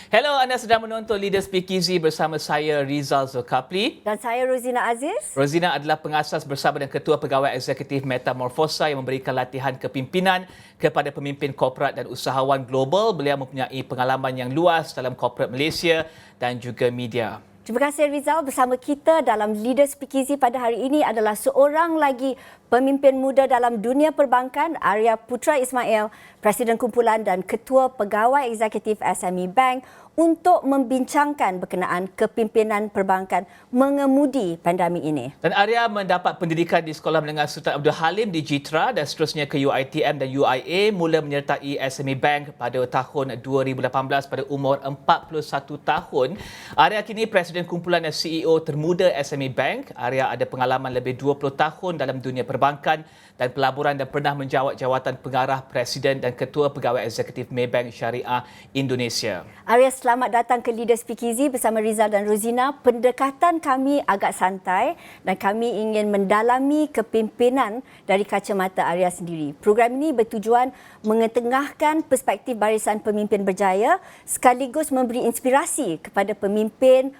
Hello, anda sedang menonton Leader Speakeasy bersama saya Rizal Zulkapli. Dan saya Rozina Aziz. Rozina adalah pengasas bersama dengan Ketua Pegawai Eksekutif Metamorfosa yang memberikan latihan kepimpinan kepada pemimpin korporat dan usahawan global. Beliau mempunyai pengalaman yang luas dalam korporat Malaysia dan juga media. Terima kasih Rizal. Bersama kita dalam Leader Speakeasy pada hari ini adalah seorang lagi pemimpin muda dalam dunia perbankan, Arya Putra Ismail, Presiden Kumpulan dan Ketua Pegawai Eksekutif SME Bank, untuk membincangkan berkenaan kepimpinan perbankan mengemudi pandemik ini. Dan Arya mendapat pendidikan di Sekolah Menengah Sultan Abdul Halim di Jitra dan seterusnya ke UiTM dan UIA, mula menyertai SME Bank pada tahun 2018 pada umur 41 tahun. Arya kini Presiden Kumpulan dan CEO termuda SME Bank. Arya ada pengalaman lebih 20 tahun dalam dunia perbankan dan pelaburan dan pernah menjawat jawatan pengarah Presiden dan Ketua Pegawai Eksekutif Maybank Syariah Indonesia. Arya, selamat datang ke Leader Speakeasy bersama Rizal dan Rozina. Pendekatan kami agak santai dan kami ingin mendalami kepimpinan dari kacamata Arya sendiri. Program ini bertujuan mengetengahkan perspektif barisan pemimpin berjaya sekaligus memberi inspirasi kepada pemimpin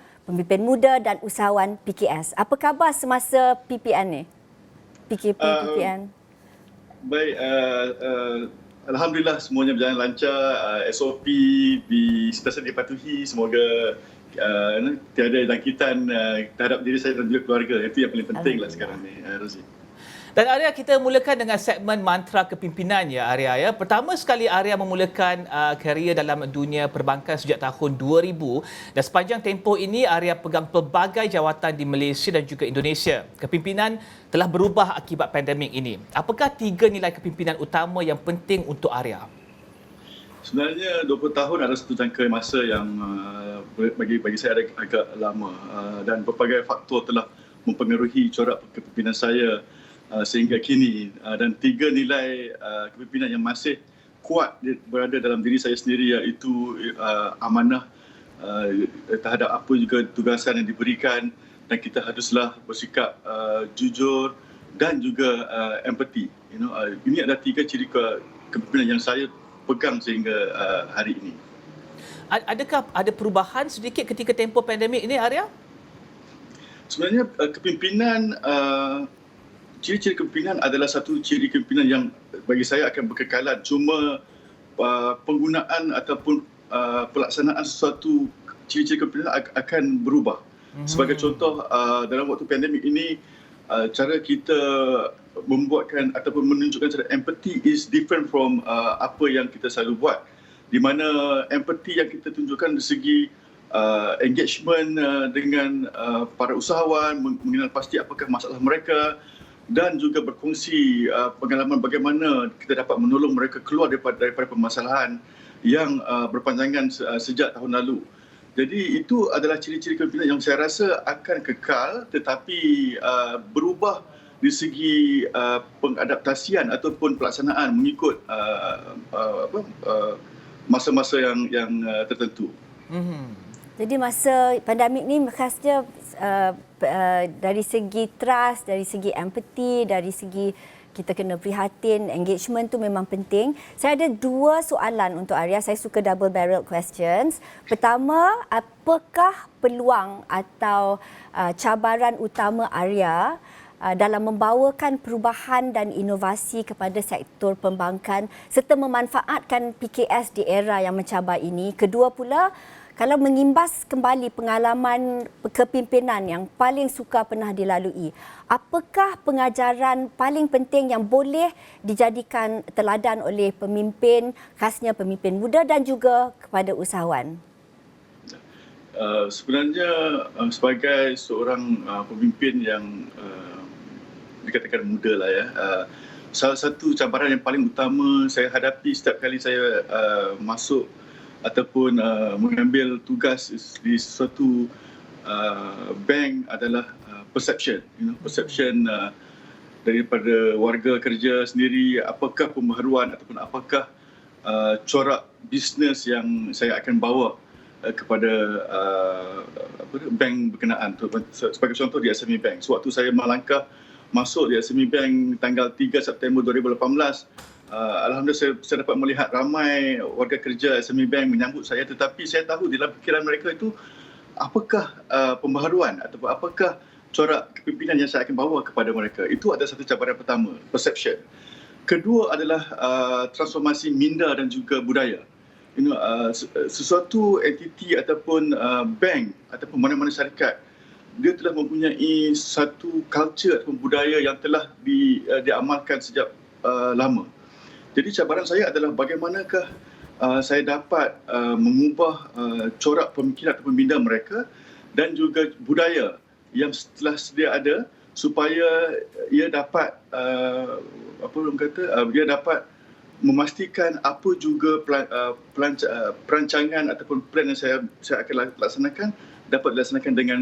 muda dan usahawan PKS. Apa khabar semasa PPN ni? PPN. Baik, Alhamdulillah semuanya berjalan lancar. SOP sentiasa dipatuhi. Semoga tiada jangkitan terhadap diri saya dan juga keluarga. Itu yang paling penting lah sekarang ni, Rozi. Dan Arya, kita mulakan dengan segmen mantra kepimpinan ya Arya ya. Pertama sekali Arya memulakan karier dalam dunia perbankan sejak tahun 2000 dan sepanjang tempoh ini Arya pegang pelbagai jawatan di Malaysia dan juga Indonesia. Kepimpinan telah berubah akibat pandemik ini. Apakah 3 nilai kepimpinan utama yang penting untuk Arya? Sebenarnya 20 tahun adalah satu jangka masa yang bagi saya agak lama, dan berbagai faktor telah mempengaruhi corak kepimpinan saya sehingga kini, dan 3 nilai kepimpinan yang masih kuat berada dalam diri saya sendiri, iaitu amanah terhadap apa juga tugasan yang diberikan, dan kita haruslah bersikap jujur dan juga empati. Ini adalah 3 ciri kepimpinan yang saya pegang sehingga hari ini. Adakah ada perubahan sedikit ketika tempoh pandemik ini Arya? Sebenarnya kepimpinan, ciri-ciri kepimpinan adalah satu ciri kepimpinan yang bagi saya akan berkekalan. Cuma penggunaan ataupun pelaksanaan sesuatu ciri-ciri kepimpinan akan berubah. Sebagai contoh, dalam waktu pandemik ini, cara kita membuatkan ataupun menunjukkan cara empathy is different from apa yang kita selalu buat. Di mana empathy yang kita tunjukkan dari segi engagement dengan para usahawan, mengenal pasti apakah masalah mereka, dan juga berkongsi pengalaman bagaimana kita dapat menolong mereka keluar daripada permasalahan yang berpanjangan sejak tahun lalu. Jadi itu adalah ciri-ciri kepimpinan yang saya rasa akan kekal, tetapi berubah di segi pengadaptasian ataupun pelaksanaan mengikut masa-masa yang tertentu. Jadi masa pandemik ni khasnya dari segi trust, dari segi empathy, dari segi kita kena prihatin, engagement tu memang penting. Saya ada 2 soalan untuk Arya. Saya suka double barrel questions. Pertama, apakah peluang atau cabaran utama Arya dalam membawakan perubahan dan inovasi kepada sektor perbankan serta memanfaatkan PKS di era yang mencabar ini? Kedua pula, kalau mengimbas kembali pengalaman kepimpinan yang paling sukar pernah dilalui, apakah pengajaran paling penting yang boleh dijadikan teladan oleh pemimpin, khasnya pemimpin muda dan juga kepada usahawan? Sebenarnya sebagai seorang pemimpin yang dikatakan muda lah ya, salah satu cabaran yang paling utama saya hadapi setiap kali saya masuk ataupun mengambil tugas di suatu bank adalah perception. Perception daripada warga kerja sendiri, apakah pembaharuan ataupun apakah corak bisnes yang saya akan bawa kepada bank berkenaan. Sebagai contoh di SME Bank, sewaktu saya melangkah masuk di SME Bank tanggal 3 September 2018, Alhamdulillah saya dapat melihat ramai warga kerja SME Bank menyambut saya, tetapi saya tahu dalam fikiran mereka itu apakah pembaharuan ataupun apakah corak kepimpinan yang saya akan bawa kepada mereka. Itu adalah satu cabaran pertama, perception. Kedua adalah transformasi minda dan juga budaya. Sesuatu entiti ataupun bank ataupun mana-mana syarikat, dia telah mempunyai satu culture ataupun budaya yang telah diamalkan sejak lama. Jadi cabaran saya adalah bagaimanakah saya dapat mengubah corak pemikiran ataupun minda mereka dan juga budaya yang telah sedia ada supaya ia dapat dia dapat memastikan apa juga perancangan ataupun plan yang saya akan laksanakan dapat dilaksanakan dengan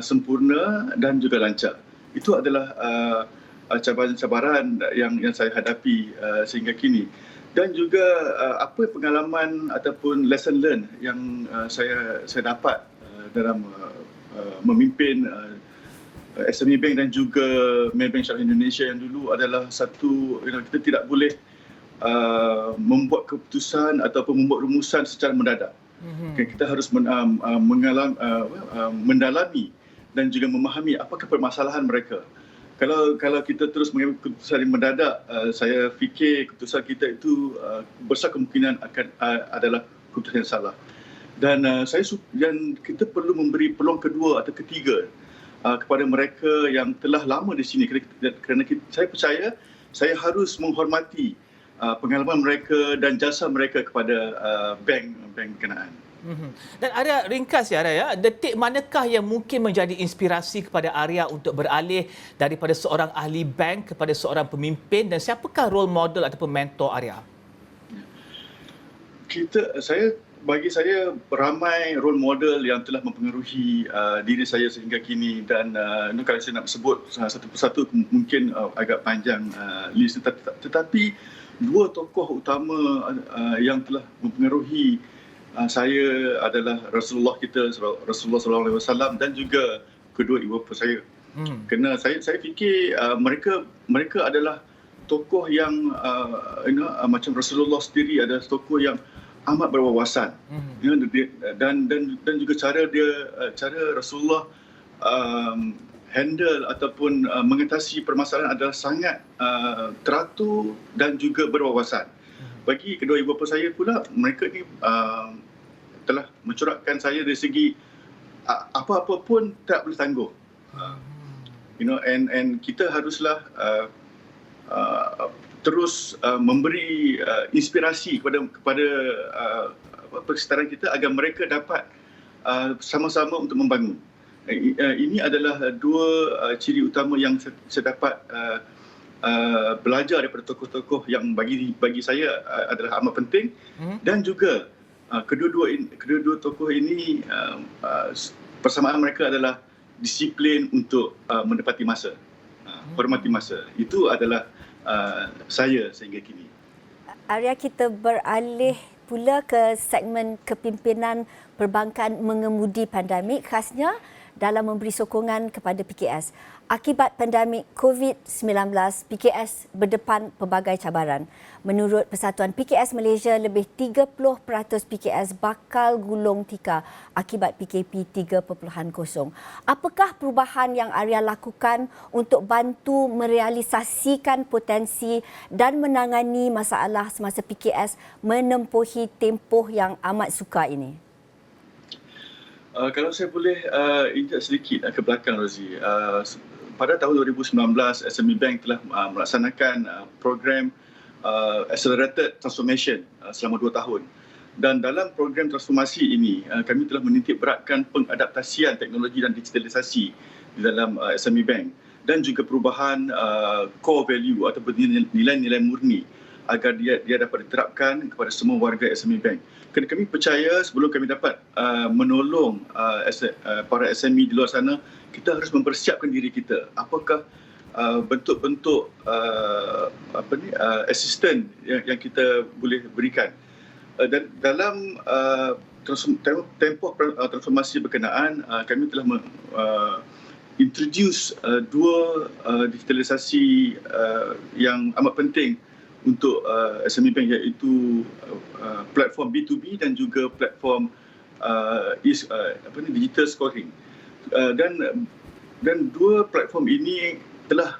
sempurna dan juga lancar. Itu adalah cabaran-cabaran yang saya hadapi sehingga kini. Dan juga apa pengalaman ataupun lesson learn yang saya dapat dalam memimpin SME Bank dan juga Maybank Syariah Indonesia yang dulu adalah satu, kita tidak boleh membuat keputusan ataupun membuat rumusan secara mendadak. Kita harus mendalami dan juga memahami apakah permasalahan mereka. Kalau kita terus mengambil keputusan yang mendadak, saya fikir keputusan kita itu besar kemungkinan adalah keputusan yang salah. Dan kita perlu memberi peluang kedua atau ketiga kepada mereka yang telah lama di sini, kerana saya percaya saya harus menghormati pengalaman mereka dan jasa mereka kepada bank berkenaan. Dan Arya, ringkas ya Arya, detik manakah yang mungkin menjadi inspirasi kepada Arya untuk beralih daripada seorang ahli bank kepada seorang pemimpin, dan siapakah role model ataupun mentor Arya? Bagi saya ramai role model yang telah mempengaruhi diri saya sehingga kini, dan kalau saya nak sebut satu persatu mungkin agak panjang list, tetapi dua tokoh utama yang telah mempengaruhi saya adalah Rasulullah sallallahu alaihi wasallam dan juga kedua ibu bapa saya. Kerana saya fikir mereka adalah tokoh yang macam Rasulullah sendiri adalah tokoh yang amat berwawasan. Dan juga cara Rasulullah handle ataupun mengatasi permasalahan adalah sangat teratur dan juga berwawasan. Bagi kedua ibu bapa saya pula, mereka ni telah mencorakkan saya dari segi apa-apa pun tak boleh tangguh. And kita haruslah terus memberi inspirasi kepada persekitaran kita agar mereka dapat sama-sama untuk membangun. Ini adalah dua ciri utama yang saya dapat belajar daripada tokoh-tokoh yang bagi saya adalah amat penting. Dan juga kedua-dua tokoh ini persamaan mereka adalah disiplin untuk menepati masa, hormati masa. Itu adalah saya sehingga kini. Arya, kita beralih pula ke segmen kepimpinan perbankan mengemudi pandemik, khasnya dalam memberi sokongan kepada PKS. Akibat pandemik COVID-19, PKS berdepan pelbagai cabaran. Menurut Persatuan PKS Malaysia, lebih 30% PKS bakal gulung tikar akibat PKP 3.0. Apakah perubahan yang Arya lakukan untuk bantu merealisasikan potensi dan menangani masalah semasa PKS menempuhi tempoh yang amat sukar ini? Kalau saya boleh injak sedikit ke belakang, Rozi. Pada tahun 2019, SME Bank telah melaksanakan program Accelerated Transformation selama 2 tahun. Dan dalam program transformasi ini, kami telah menitik beratkan pengadaptasian teknologi dan digitalisasi di dalam SME Bank dan juga perubahan core value ataupun nilai-nilai murni agar dia dapat diterapkan kepada semua warga SME Bank. Kerana kami percaya sebelum kami dapat menolong para SME di luar sana, kita harus mempersiapkan diri kita. Apakah bentuk-bentuk assistant yang kita boleh berikan. Dan dalam tempoh transformasi berkenaan, kami telah introduce dua digitalisasi yang amat penting untuk SME Bank, iaitu platform B2B dan juga platform digital scoring. Dan dua platform ini telah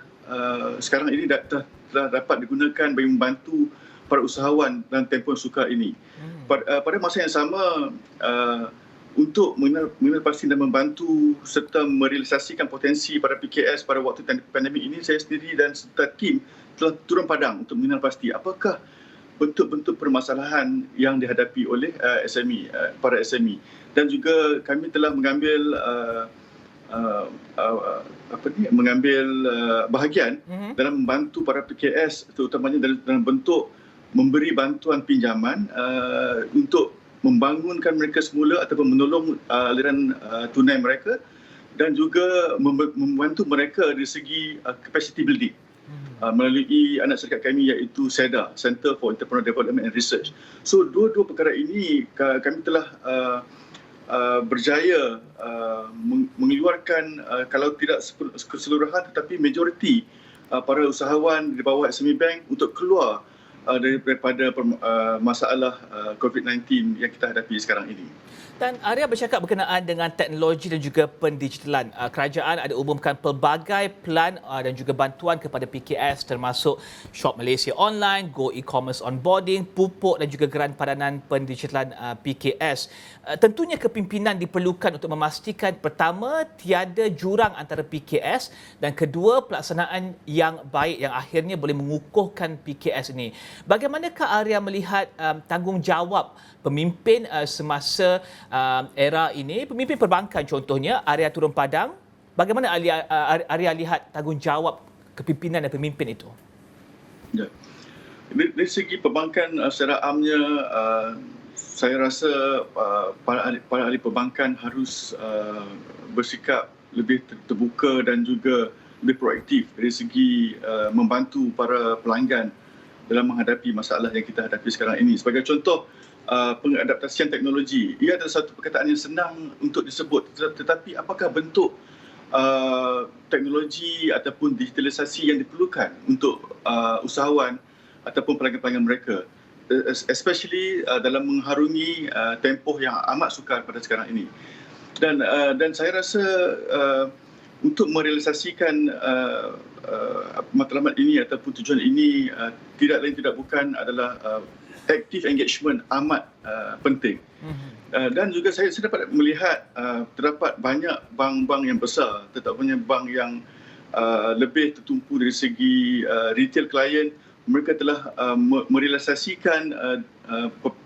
sekarang ini telah dapat digunakan bagi membantu para usahawan dalam tempoh sukar ini. Pada masa yang sama, untuk mengenal pasti dan membantu serta merealisasikan potensi para PKS pada waktu pandemik ini, saya sendiri dan serta tim telah turun padang untuk mengenal pasti apakah bentuk-bentuk permasalahan yang dihadapi oleh para SME, dan juga kami telah mengambil bahagian dalam membantu para PKS, terutamanya dalam bentuk memberi bantuan pinjaman untuk membangunkan mereka semula ataupun menolong aliran tunai mereka, dan juga membantu mereka dari segi capacity building melalui anak syarikat kami, iaitu SEDA, Center for Entrepreneurial Development and Research. So dua-dua perkara ini kami telah berjaya mengeluarkan, kalau tidak keseluruhan tetapi majoriti para usahawan di bawah SME Bank untuk keluar daripada masalah COVID-19 yang kita hadapi sekarang ini. Dan Arya bercakap berkenaan dengan teknologi dan juga pendigitalan. Kerajaan ada umumkan pelbagai pelan dan juga bantuan kepada PKS, termasuk Shop Malaysia Online, Go E-commerce Onboarding, pupuk dan juga geran padanan pendigitalan PKS. Tentunya kepimpinan diperlukan untuk memastikan, pertama, tiada jurang antara PKS, dan kedua, pelaksanaan yang baik yang akhirnya boleh mengukuhkan PKS ini. Bagaimanakah Arya melihat tanggungjawab pemimpin semasa era ini, pemimpin perbankan contohnya, Arya turun padang, bagaimana Arya lihat tanggungjawab kepimpinan dan pemimpin itu? Ya. Dari segi perbankan secara amnya, saya rasa para ahli perbankan harus bersikap lebih terbuka dan juga lebih proaktif dari segi membantu para pelanggan dalam menghadapi masalah yang kita hadapi sekarang ini. Sebagai contoh, pengadaptasian teknologi. Ia adalah satu perkataan yang senang untuk disebut, tetapi apakah bentuk teknologi ataupun digitalisasi yang diperlukan untuk usahawan ataupun pelanggan-pelanggan mereka, especially dalam mengharungi tempoh yang amat sukar pada sekarang ini. Dan saya rasa untuk merealisasikan matlamat ini ataupun tujuan ini, tidak lain tidak bukan adalah active engagement amat penting. Dan juga saya dapat melihat terdapat banyak bank-bank yang besar, terutamanya bank yang lebih tertumpu dari segi retail client. Mereka telah merealisasikan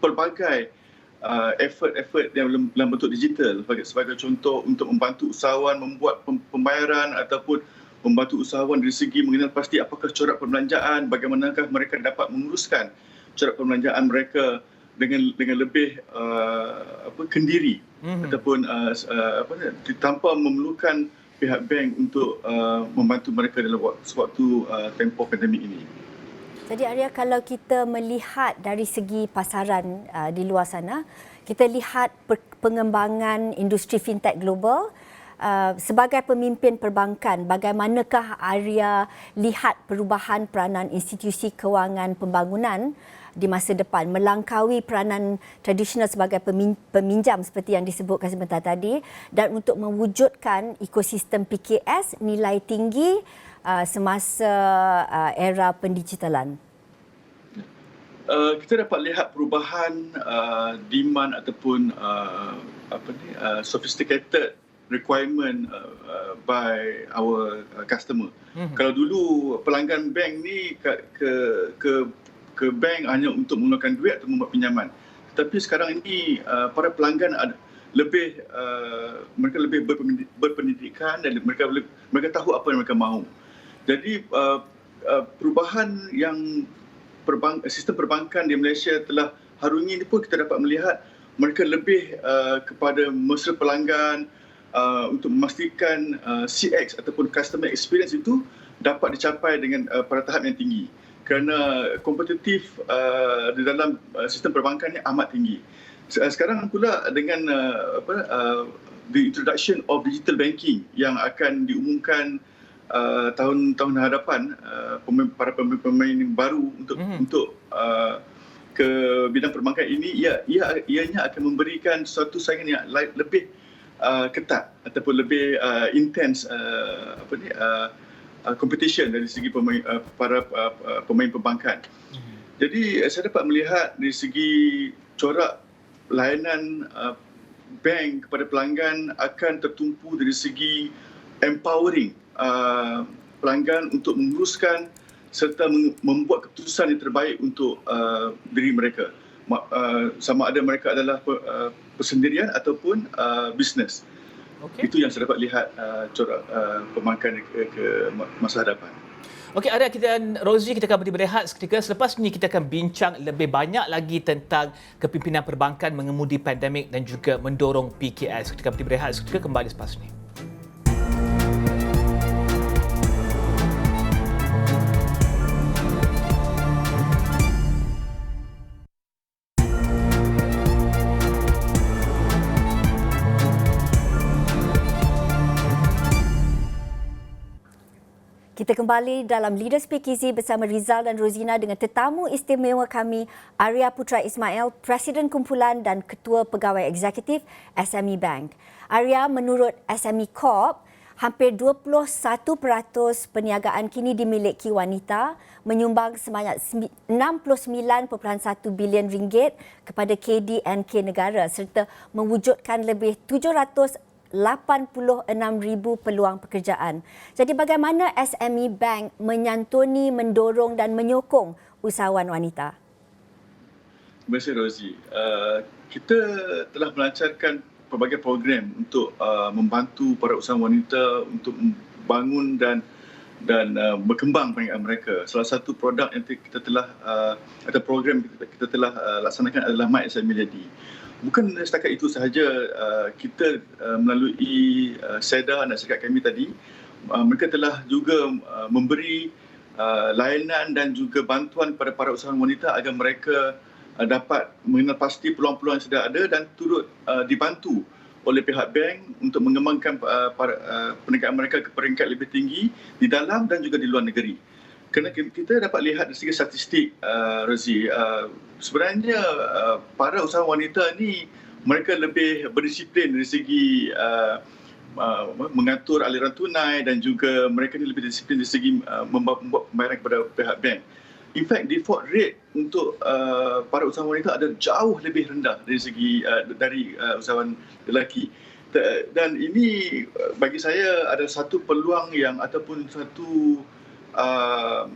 pelbagai effort yang dalam bentuk digital, sebagai contoh untuk membantu usahawan membuat pembayaran ataupun membantu usahawan dari segi mengenal pasti apakah corak perbelanjaan, bagaimanakah mereka dapat menguruskan corak perbelanjaan mereka dengan lebih kendiri ataupun tanpa memerlukan pihak bank untuk membantu mereka dalam waktu tempoh pandemik ini. Jadi Arya, kalau kita melihat dari segi pasaran di luar sana, kita lihat pengembangan industri fintech global. Sebagai pemimpin perbankan, bagaimanakah Arya lihat perubahan peranan institusi kewangan pembangunan di masa depan, melangkaui peranan tradisional sebagai peminjam seperti yang disebutkan sebentar tadi, dan untuk mewujudkan ekosistem PKS nilai tinggi semasa era pendigitalan? Kita dapat lihat perubahan demand ataupun sophisticated requirement by our customer. Kalau dulu pelanggan bank ni ke bank hanya untuk menggunakan duit atau membuat pinjaman. Tetapi sekarang ini para pelanggan mereka lebih berpendidikan dan mereka tahu apa yang mereka mahu. Jadi perubahan yang sistem perbankan di Malaysia telah harungi ini pun kita dapat melihat mereka lebih kepada mesra pelanggan, untuk memastikan CX ataupun customer experience itu dapat dicapai dengan pada tahap yang tinggi, kerana kompetitif di dalam sistem perbankan ini amat tinggi. Sekarang pula dengan the introduction of digital banking yang akan diumumkan tahun-tahun hadapan para pemain baru untuk ke bidang perbankan ini, ianya akan memberikan suatu saingan yang lebih ketat ataupun lebih intens competition dari segi para pemain perbankan. Jadi saya dapat melihat dari segi corak layanan bank kepada pelanggan akan tertumpu dari segi empowering pelanggan untuk menguruskan serta membuat keputusan yang terbaik untuk diri mereka. Sama ada mereka adalah persendirian ataupun bisnes. Okey. Itu yang saya dapat lihat corak perbankan ke masa hadapan. Okey, Arya, Rozi, kita akan berehat seketika. Selepas ini kita akan bincang lebih banyak lagi tentang kepimpinan perbankan mengemudi pandemik dan juga mendorong PKS. Kita akan berehat seketika, kembali selepas ini. Kita kembali dalam Leaders Speakeasy bersama Rizal dan Rozina dengan tetamu istimewa kami, Arya Putra Ismail, Presiden Kumpulan dan Ketua Pegawai Eksekutif SME Bank. Arya, menurut SME Corp, hampir 21% perniagaan kini dimiliki wanita, menyumbang sebanyak 69.1 bilion ringgit kepada KDNK negara serta mewujudkan lebih 86,000 peluang pekerjaan. Jadi bagaimana SME Bank menyantuni, mendorong dan menyokong usahawan wanita? Terima kasih, Rozi. Kita telah melancarkan pelbagai program untuk membantu para usahawan wanita untuk membangun dan berkembang perniagaan mereka. Salah satu produk yang kita telah atau program kita telah laksanakan adalah My SME Lady. Bukan setakat itu sahaja, kita melalui SEDA dan syarikat kami tadi, mereka telah juga memberi layanan dan juga bantuan kepada para usahawan wanita agar mereka dapat mengenal pasti peluang-peluang yang sudah ada dan turut dibantu oleh pihak bank untuk mengembangkan perniagaan mereka ke peringkat lebih tinggi di dalam dan juga di luar negeri. Kerana kita dapat lihat dari segi statistik, Rozi, sebenarnya para usahawan wanita ni mereka lebih berdisiplin dari segi mengatur aliran tunai dan juga mereka ni lebih disiplin dari segi membuat pembayaran kepada pihak bank. In fact, default rate untuk para usahawan wanita adalah jauh lebih rendah dari segi dari usahawan lelaki. Dan ini bagi saya adalah satu peluang yang ataupun satu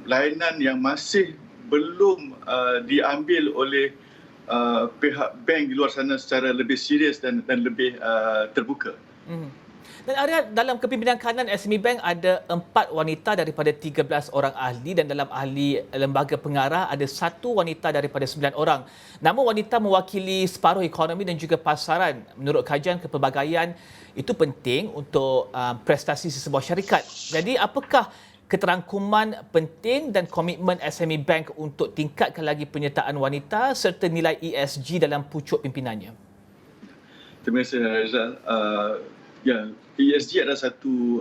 layanan yang masih belum diambil oleh pihak bank di luar sana secara lebih serius dan lebih terbuka. Dan Arya, dalam kepimpinan kanan SME Bank ada 4 wanita daripada 13 orang ahli dan dalam ahli lembaga pengarah ada 1 wanita daripada 9 orang. Namun wanita mewakili separuh ekonomi dan juga pasaran. Menurut kajian kepelbagaian, itu penting untuk prestasi sesebuah syarikat. Jadi apakah keterangkuman penting dan komitmen SME Bank untuk tingkatkan lagi penyertaan wanita serta nilai ESG dalam pucuk pimpinannya? Terima kasih, Rizal. ESG adalah satu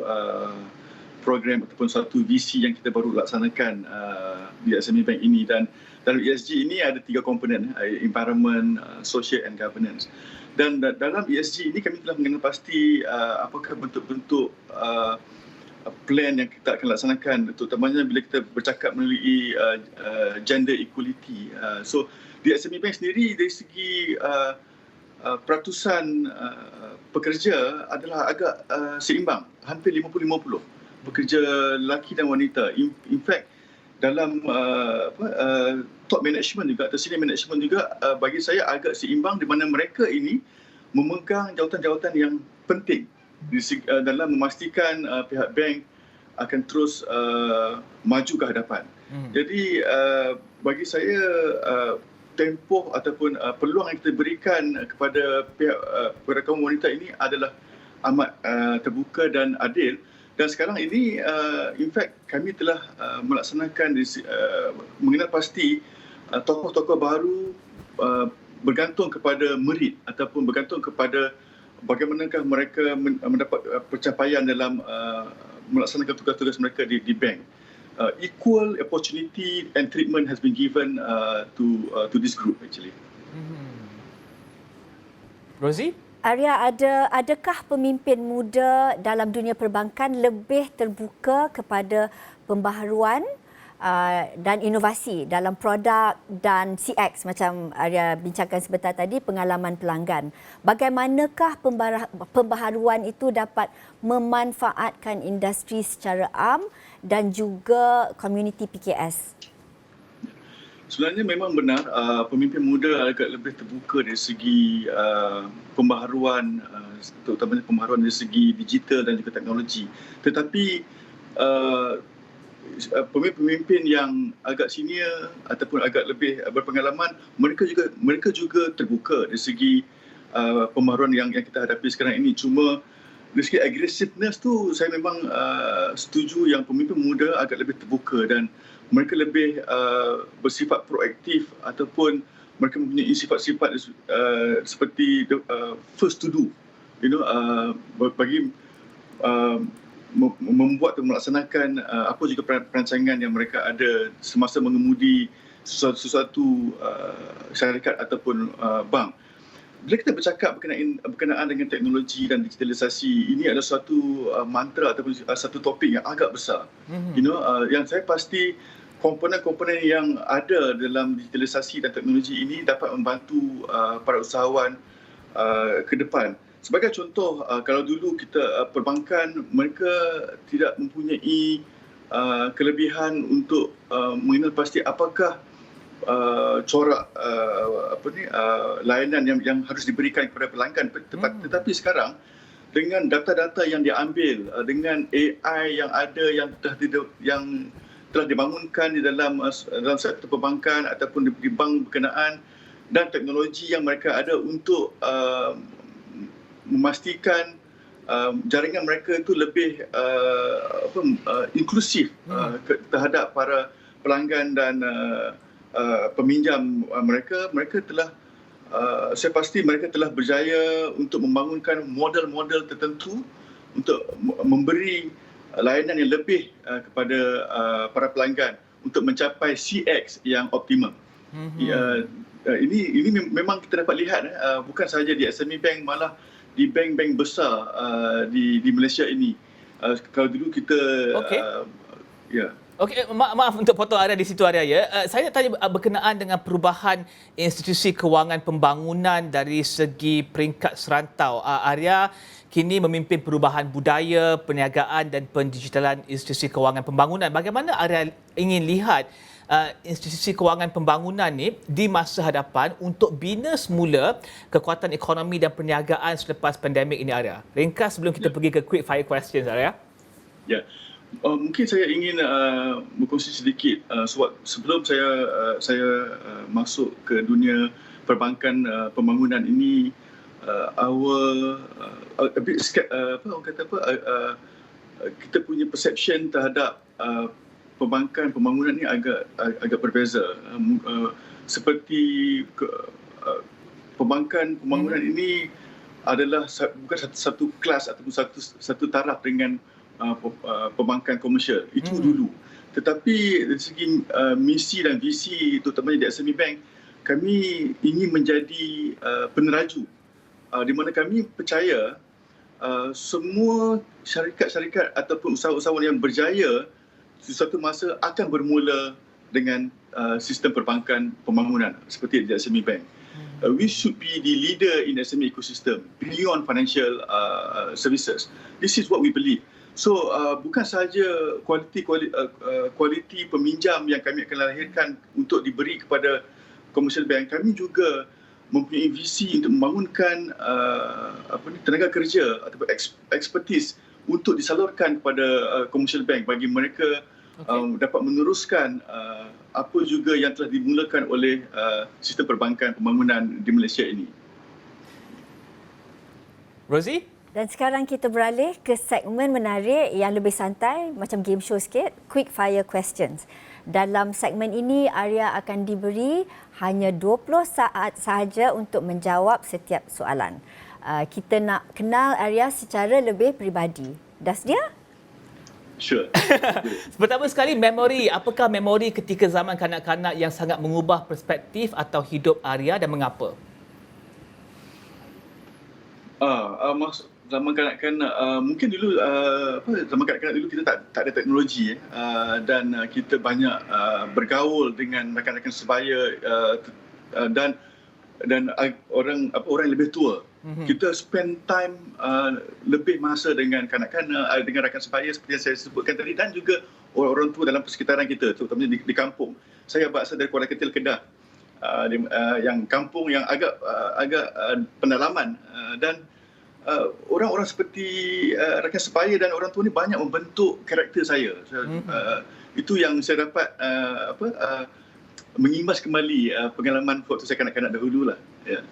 program ataupun satu visi yang kita baru laksanakan di SME Bank ini, dan dalam ESG ini ada 3 komponen, environment, social and governance. Dan dalam ESG ini kami telah mengenal pasti apakah bentuk-bentuk plan yang kita akan laksanakan, terutamanya bila kita bercakap melalui gender equality. So di SME Bank sendiri dari segi peratusan pekerja adalah agak seimbang, hampir 50-50 pekerja lelaki dan wanita. In fact, dalam top management juga atau senior management juga bagi saya agak seimbang, di mana mereka ini memegang jawatan-jawatan yang penting dalam memastikan pihak bank akan terus maju ke hadapan. Jadi bagi saya tempoh ataupun peluang yang kita berikan kepada pihak kepada kaum wanita ini adalah amat terbuka dan adil. Dan sekarang ini in fact kami telah melaksanakan mengenal pasti tokoh-tokoh baru bergantung kepada merit ataupun bergantung kepada bagaimanakah mereka mendapat pencapaian dalam melaksanakan tugas-tugas mereka di bank. Equal opportunity and treatment has been given to this group actually. Rosie? Arya, adakah pemimpin muda dalam dunia perbankan lebih terbuka kepada pembaharuan dan inovasi dalam produk dan CX macam Arya bincangkan sebentar tadi, pengalaman pelanggan. Bagaimanakah pembaharuan itu dapat memanfaatkan industri secara am dan juga komuniti PKS? Sebenarnya memang benar pemimpin muda agak lebih terbuka dari segi pembaharuan, terutamanya pembaharuan dari segi digital dan juga teknologi. Tetapi pemimpin yang agak senior ataupun agak lebih berpengalaman, mereka juga terbuka dari segi pembaharuan yang kita hadapi sekarang ini. Cuma dari segi aggressiveness tu saya memang setuju yang pemimpin muda agak lebih terbuka dan mereka lebih bersifat proaktif ataupun mereka mempunyai sifat-sifat seperti first to do, bagi membuat dan melaksanakan apa juga perancangan yang mereka ada semasa mengemudi sesuatu syarikat ataupun bank. Bila kita bercakap berkenaan dengan teknologi dan digitalisasi, ini adalah suatu mantra ataupun satu topik yang agak besar. Yang saya pasti komponen-komponen yang ada dalam digitalisasi dan teknologi ini dapat membantu para usahawan ke depan. Sebagai contoh, kalau dulu kita perbankan, mereka tidak mempunyai kelebihan untuk mengenal pasti apakah corak layanan yang harus diberikan kepada pelanggan. Tetapi sekarang dengan data-data yang diambil, dengan AI yang ada yang telah dibangunkan di dalam sektor perbankan ataupun di bank berkenaan dan teknologi yang mereka ada untuk memastikan jaringan mereka itu lebih inklusif terhadap para pelanggan dan peminjam mereka telah saya pasti mereka telah berjaya untuk membangunkan model-model tertentu untuk memberi layanan yang lebih kepada para pelanggan untuk mencapai CX yang optimum. Ini memang kita dapat lihat bukan sahaja di SME Bank, malah di bank-bank besar di Malaysia ini. Kalau dulu kita Okey, maaf untuk potong Arya di situ Arya ya. Saya tanya berkenaan dengan perubahan institusi kewangan pembangunan dari segi peringkat serantau. Arya kini memimpin perubahan budaya, perniagaan dan pendigitalan institusi kewangan pembangunan. Bagaimana Arya ingin lihat institusi kewangan pembangunan ni di masa hadapan untuk bina semula kekuatan ekonomi dan perniagaan selepas pandemik ini, Arya? Ringkas sebelum kita pergi ke quick fire questions, Arya. Ya. Mungkin saya ingin berkongsi sedikit sebelum saya masuk ke dunia perbankan pembangunan ini, kita punya perception terhadap perbankan pembangunan ini agak berbeza. Seperti perbankan pembangunan ini adalah bukan satu kelas ataupun satu taraf dengan perbankan komersial. Itu dulu. Tetapi dari segi misi dan visi terutamanya di SME Bank, kami ingin menjadi peneraju di mana kami percaya semua syarikat-syarikat ataupun usahawan yang berjaya sesuatu masa akan bermula dengan sistem perbankan pembangunan seperti di SME Bank. We should be the leader in SME ecosystem beyond financial services. This is what we believe. So bukan sahaja kualiti peminjam yang kami akan lahirkan untuk diberi kepada commercial bank, kami juga mempunyai visi untuk membangunkan tenaga kerja atau expertise untuk disalurkan kepada commercial bank bagi mereka dapat meneruskan apa juga yang telah dimulakan oleh sistem perbankan pembangunan di Malaysia ini. Rosie? Dan sekarang kita beralih ke segmen menarik yang lebih santai, macam game show sikit, quick fire questions. Dalam segmen ini, Arya akan diberi hanya 20 saat sahaja untuk menjawab setiap soalan. kita nak kenal Arya secara lebih peribadi. Dah sedia? Sure. Pertama sekali, memori. Apakah memori ketika zaman kanak-kanak yang sangat mengubah perspektif atau hidup Arya dan mengapa? Maksud zaman kanak-kanak, mungkin dulu zaman kanak-kanak dulu kita tak ada teknologi dan kita banyak bergaul dengan rakan-rakan sebaya dan orang yang lebih tua. Kita spend time lebih masa dengan kanak-kanak, dengan rakan sebaya seperti yang saya sebutkan tadi, dan juga orang-orang tua dalam persekitaran kita, terutamanya di kampung. Saya berasal dari Kuala Ketil, Kedah, yang kampung yang agak pendalaman, dan orang-orang seperti rakan sebaya dan orang tua ni banyak membentuk karakter saya. Itu yang saya dapat mengimbas kembali pengalaman waktu saya kanak-kanak dahululah. Ya.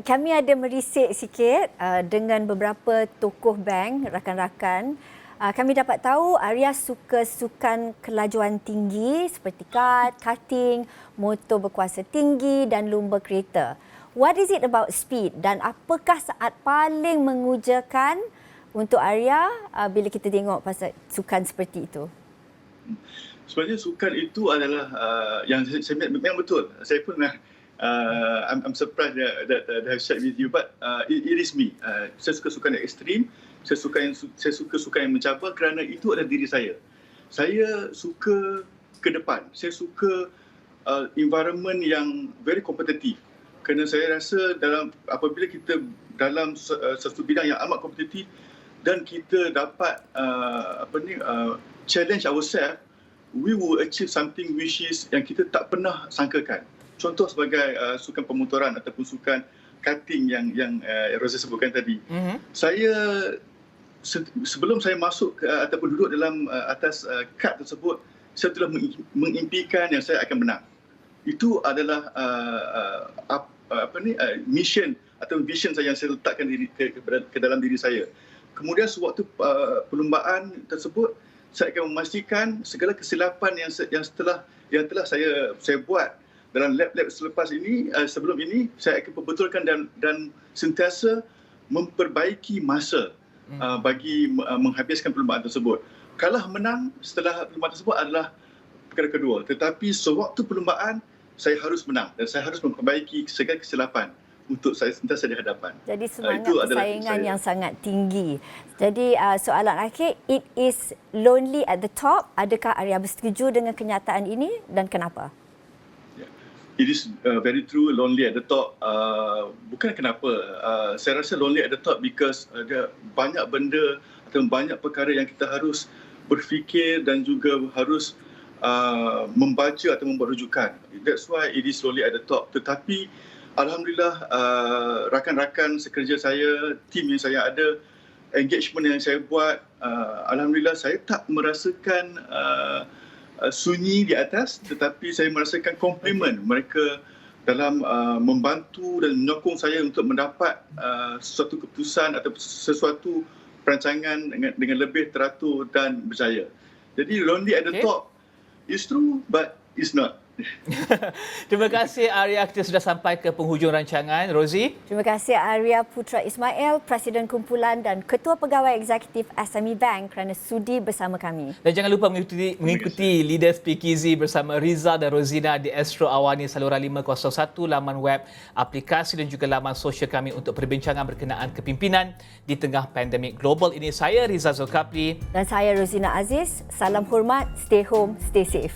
Kami ada merisik sikit dengan beberapa tokoh bank, rakan-rakan. Kami dapat tahu Arya suka sukan kelajuan tinggi seperti kart, karting, motor berkuasa tinggi dan lumba kereta. What is it about speed dan apakah saat paling mengujakan untuk Arya bila kita tengok pasal sukan seperti itu? Sebenarnya sukan itu adalah yang saya memang betul. Saya pun I'm surprised that I have shared with you, but it is me. Saya suka sukan yang ekstrim. Saya suka sukan yang mencabar kerana itu adalah diri saya. Saya suka ke depan. Saya suka environment yang very kompetitif. Kerana saya rasa apabila kita dalam satu bidang yang amat kompetitif dan kita dapat challenge ourselves, we will achieve something which is yang kita tak pernah sangkakan. Contoh sebagai sukan pemotoran ataupun sukan karting yang Rosie sebutkan tadi. Saya sebelum saya masuk ataupun duduk dalam atas kad tersebut, saya telah mengimpikan yang saya akan menang. Itu adalah mission atau vision saya yang saya letakkan ke dalam diri saya. Kemudian sewaktu perlumbaan tersebut, saya akan memastikan segala kesilapan yang telah saya buat dalam lap-lap selepas ini, sebelum ini, saya akan perbetulkan dan sentiasa memperbaiki masa bagi menghabiskan perlumbaan tersebut. Kalah menang setelah perlumbaan tersebut adalah perkara kedua. Tetapi sewaktu perlumbaan, saya harus menang dan saya harus memperbaiki segala kesilapan untuk saya sentiasa di hadapan. Jadi semangat persaingan yang sangat tinggi. Jadi soalan akhir, it is lonely at the top. Adakah Arya bersetuju dengan kenyataan ini dan kenapa? It is very true, lonely at the top. Bukan kenapa. Saya rasa lonely at the top because ada banyak benda atau banyak perkara yang kita harus berfikir dan juga harus membaca atau membuat rujukan. That's why it is lonely at the top. Tetapi alhamdulillah, rakan-rakan sekerja saya, tim yang saya ada, engagement yang saya buat, alhamdulillah saya tak merasakan sunyi di atas, tetapi saya merasakan komplimen mereka dalam membantu dan menyokong saya untuk mendapat sesuatu keputusan atau sesuatu perancangan dengan lebih teratur dan berjaya. Jadi lonely at the top is true, but it's not. Terima kasih Arya, kita sudah sampai ke penghujung rancangan. Rosie? Terima kasih Arya Putra Ismail, Presiden Kumpulan dan Ketua Pegawai Eksekutif SME Bank kerana sudi bersama kami. Dan jangan lupa mengikuti Leaders Speakeasy bersama Riza dan Rosina di Astro Awani Saluran 501, laman web, aplikasi dan juga laman sosial kami untuk perbincangan berkenaan kepimpinan di tengah pandemik global ini. Saya Riza Zulkafli. Dan saya Rosina Aziz. Salam hormat, stay home, stay safe.